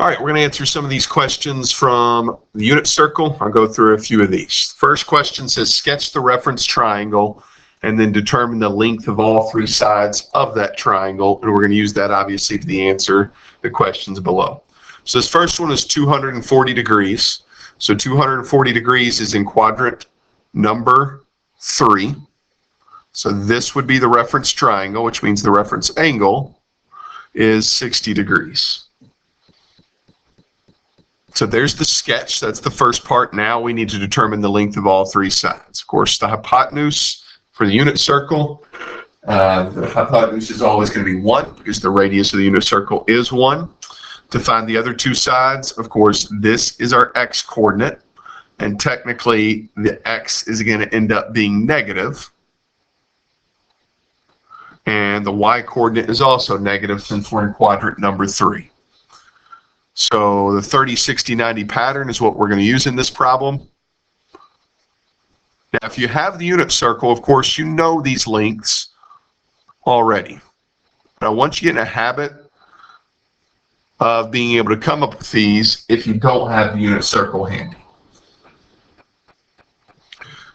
All right, we're going to answer some of these questions from the unit circle. I'll go through a few of these. First question says, sketch the reference triangle and then determine the length of all three sides of that triangle. And we're going to use that obviously to answer the questions below. So this first one is 240 degrees. So 240 degrees is in quadrant number 3. So this would be the reference triangle, which means the reference angle is 60 degrees. So there's the sketch. That's the first part. Now we need to determine the length of all three sides. Of course, the hypotenuse for the unit circle, the hypotenuse is always going to be 1 because the radius of the unit circle is 1. To find the other two sides, of course, this is our x coordinate. And technically, the x is going to end up being negative. And the y coordinate is also negative since we're in quadrant number 3. So the 30, 60, 90 pattern is what we're going to use in this problem. Now, if you have the unit circle, of course, you know these lengths already. Now, once you get in a habit of being able to come up with these, if you don't have the unit circle handy.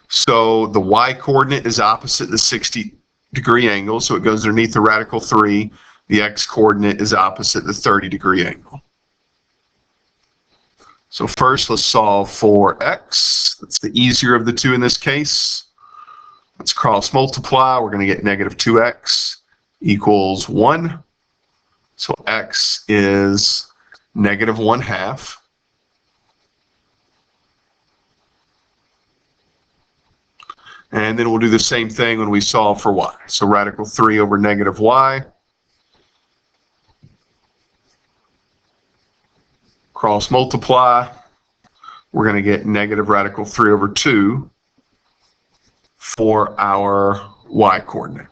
So the y coordinate is opposite the 60-degree angle, so it goes underneath the radical 3. The x coordinate is opposite the 30-degree angle. So first, let's solve for x. That's the easier of the two in this case. Let's cross multiply. We're going to get negative 2x equals 1. So x is negative 1/2. And then we'll do the same thing when we solve for y. So radical 3 over negative y. Cross multiply, we're going to get negative radical 3 over 2 for our y coordinate.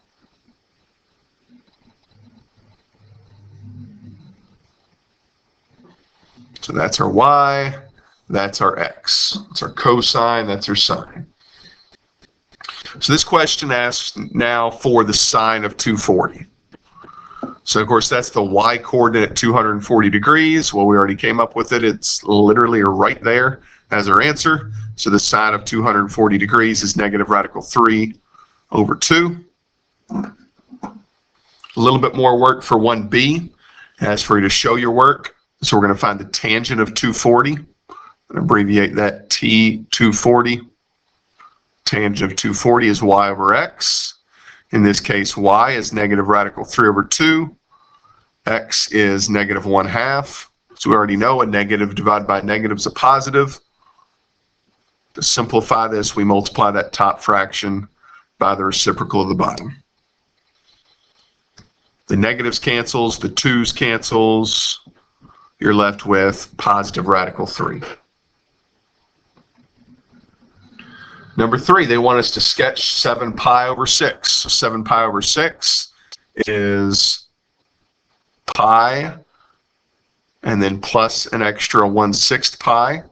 So that's our y, that's our x. That's our cosine, that's our sine. So this question asks now for the sine of 240. So, of course, that's the y coordinate at 240 degrees. Well, we already came up with it. It's literally right there as our answer. So the sine of 240 degrees is negative radical 3 over 2. A little bit more work for 1b. As for you to show your work. So we're going to find the tangent of 240. I'll abbreviate that T240. Tangent of 240 is y over x. In this case, y is negative radical 3 over 2. X is negative 1/2. So we already know a negative divided by a negative is a positive. To simplify this, we multiply that top fraction by the reciprocal of the bottom. The negatives cancels, the 2's cancels. You're left with positive radical 3. Number 3, they want us to sketch 7 pi over 6. So 7 pi over 6 is pi and then plus an extra 1/6 pi.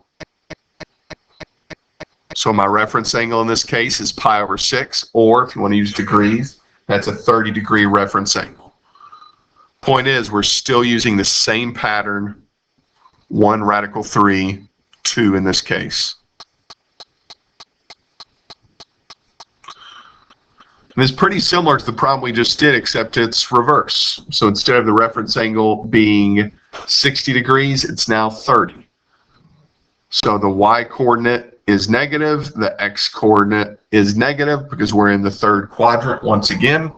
So my reference angle in this case is pi over 6, or if you want to use degrees, that's a 30-degree reference angle. Point is, we're still using the same pattern, 1 radical 3, 2 in this case. And it's pretty similar to the problem we just did, except it's reverse. So instead of the reference angle being 60 degrees, it's now 30. So the y coordinate is negative, the x coordinate is negative because we're in the third quadrant once again.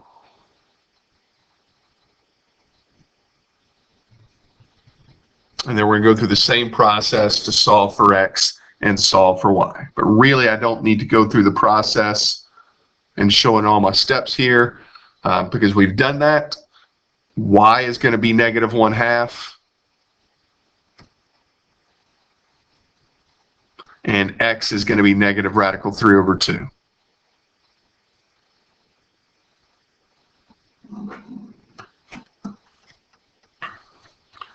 And then we're going to go through the same process to solve for x and solve for y. But really, I don't need to go through the process and showing all my steps here because we've done that. Y is going to be negative 1/2. And x is going to be negative radical 3 over 2.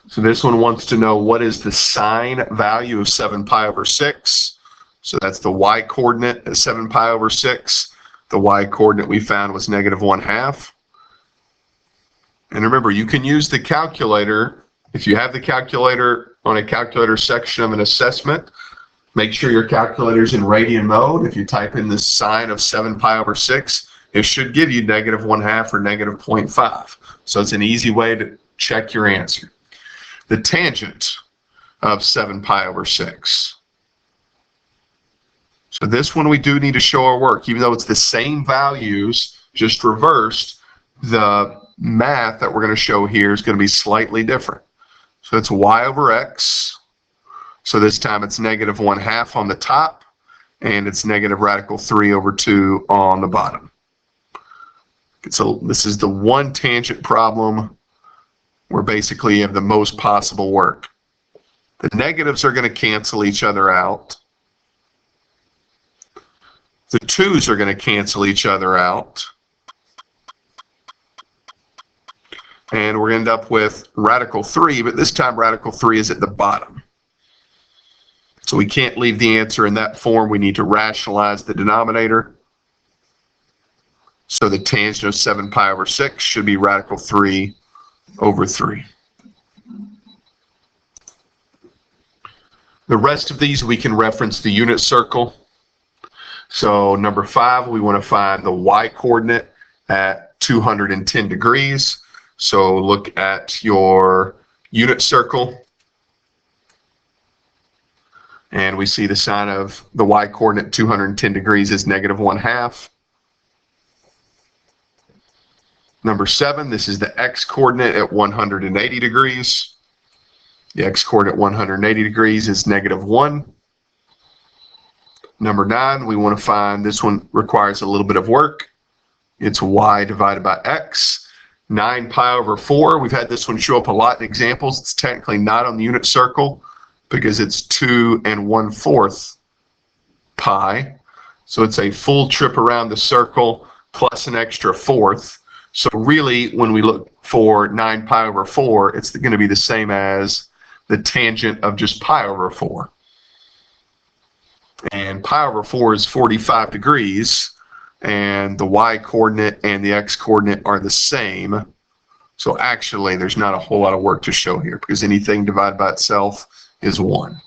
So this one wants to know what is the sine value of 7 pi over 6. So that's the y coordinate at 7 pi over 6. The y coordinate we found was negative 1/2. And remember, you can use the calculator. If you have the calculator on a calculator section of an assessment. Make sure your calculator's in radian mode. If you type in the sine of 7 pi over 6, it should give you -1/2 or -0.5. So it's an easy way to check your answer. The tangent of 7 pi over 6. So this one we do need to show our work. Even though it's the same values, just reversed, the math that we're going to show here is going to be slightly different. So it's y over x. So this time it's -1/2 on the top, and it's -3 over 2 on the bottom. So this is the one tangent problem where basically you have the most possible work. The negatives are going to cancel each other out. The 2's are going to cancel each other out. And we're going to end up with radical 3, but this time radical 3 is at the bottom. So we can't leave the answer in that form. We need to rationalize the denominator. So the tangent of 7 pi over 6 should be radical 3 over 3. The rest of these we can reference the unit circle. So number 5, we want to find the y coordinate at 210 degrees. So look at your unit circle. And we see the sine of the y coordinate at 210 degrees is -1/2. Number 7, this is the x coordinate at 180 degrees. The x coordinate at 180 degrees is -1. Number 9, we want to find, this one requires a little bit of work. It's y divided by x. 9 pi over 4, we've had this one show up a lot in examples. It's technically not on the unit circle because it's 2 1/4 pi. So it's a full trip around the circle plus an extra fourth. So really, when we look for 9 pi over 4, it's going to be the same as the tangent of just pi over 4. And pi over 4 is 45 degrees, and the y coordinate and the x coordinate are the same. So actually, there's not a whole lot of work to show here because anything divided by itself is 1.